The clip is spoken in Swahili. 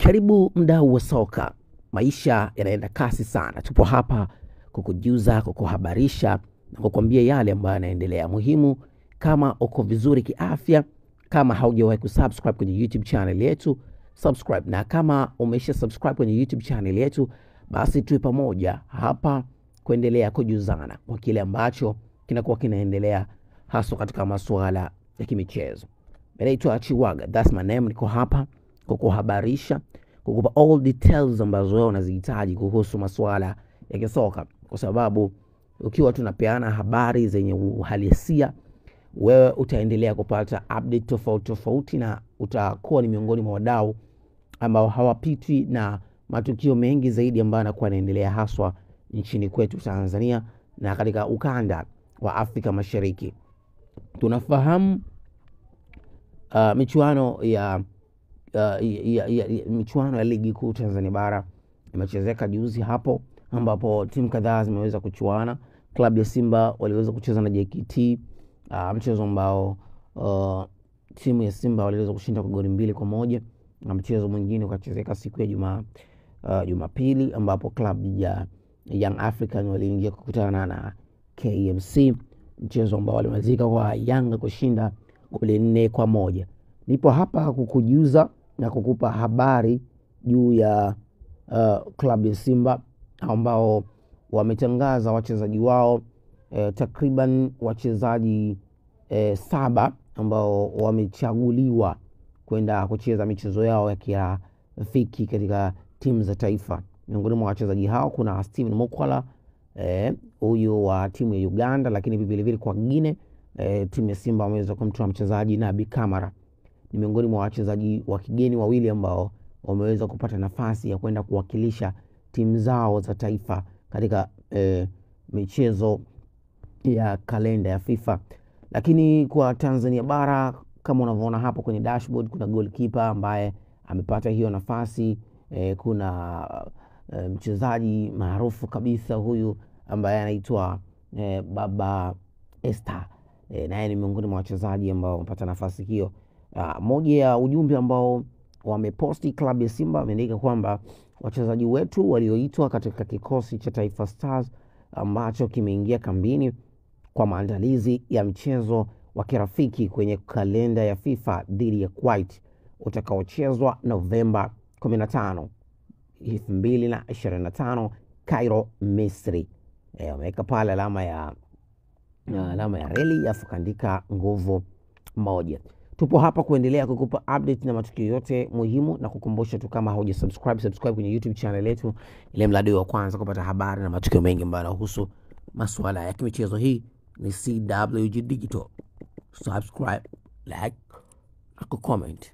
Karibu mdau wa soka. Maisha yanaenda kasi sana. Tupo hapa kukujuza, kukuhabarisha na kukwambia yale ambayo yanaendelea. Muhimu kama uko vizuri kiafya, kama haujawahi kusubscribe kwenye YouTube channel yetu, subscribe. Na kama umesha subscribe kwenye YouTube channel yetu, basi tuwe pamoja hapa kuendelea kujuzana kwa kile ambacho kinakuwa kinaendelea hasa katika masuala ya kimichezo. Naitwa Chiwaga, that's my name. Niko hapa kukuhabarisha, kukupa all details ambazo wewe unazihitaji kuhusu masuala ya kisoka, kwa sababu ukiwa tunapeana habari zenye uhalisia, wewe utaendelea kupata update tofauti na utakuwa ni miongoni mwa wadau ambao hawapitwi na matukio mengi zaidi ambayo yanakuwa yanaendelea haswa nchini kwetu Tanzania na katika ukanda wa Afrika Mashariki. Tunafahamu michuano ya ligi kuu Tanzania bara imechezeka juzi hapo, ambapo timu kadhaa zimeweza kuchuana. Klabu ya Simba waliweza kucheza na JKT, mchezo ambao timu ya Simba waliweza kushinda kwa goli 2-1, na mchezo mwingine ukachezeka siku ya Jumapili ambapo klabu ya Young African waliingia kukutana na KMC, mchezo ambao walimalizika kwa Yanga kushinda goli 4-1. Nipo hapa kukujuza na kukupa habari juu ya klabu ya Simba ambao wametangaza wachezaji wao, takriban wachezaji 7 ambao wamechaguliwa kwenda kucheza michezo yao ya kirafiki katika timu za taifa. Miongoni mwa wachezaji hao kuna Steven Mukwala, huyu wa timu ya Uganda, lakini vile vile kwa Guinea, timu ya Simba wameweza kumtoa mchezaji Nabi Kamara. Ni miongoni mwa wachezaji wa kigeni wawili ambao wameweza kupata nafasi ya kwenda kuwakilisha timu zao za taifa katika michezo ya kalenda ya FIFA. Lakini kwa Tanzania bara, kama unavyoona hapo kwenye dashboard, kuna goalkeeper ambaye amepata hiyo nafasi. Kuna mchezaji maarufu kabisa huyu ambaye anaitwa Baba Esther, naye ni miongoni mwa wachezaji ambao wamepata nafasi hiyo. Moja ya ujumbe ambao wameposti klabu ya Simba wameandika kwamba wachezaji wetu walioitwa katika kikosi cha Taifa Stars ambacho kimeingia kambini kwa maandalizi ya mchezo wa kirafiki kwenye kalenda ya FIFA dhidi ya Kuwait utakaochezwa Novemba 15, 2025 Cairo, Misri. Wameweka pale alama ya reli afu kaandika nguvu moja. Tupo hapa kuendelea kukupa update na matukio yote muhimu, na kukumbusha tu kama subscribe kwenye YouTube channel yetu, ile mradi wa kwanza kupata habari na matukio mengi ambayo yanahusu masuala ya kimichezo. Hii ni CWG Digital. Subscribe, like, na comment.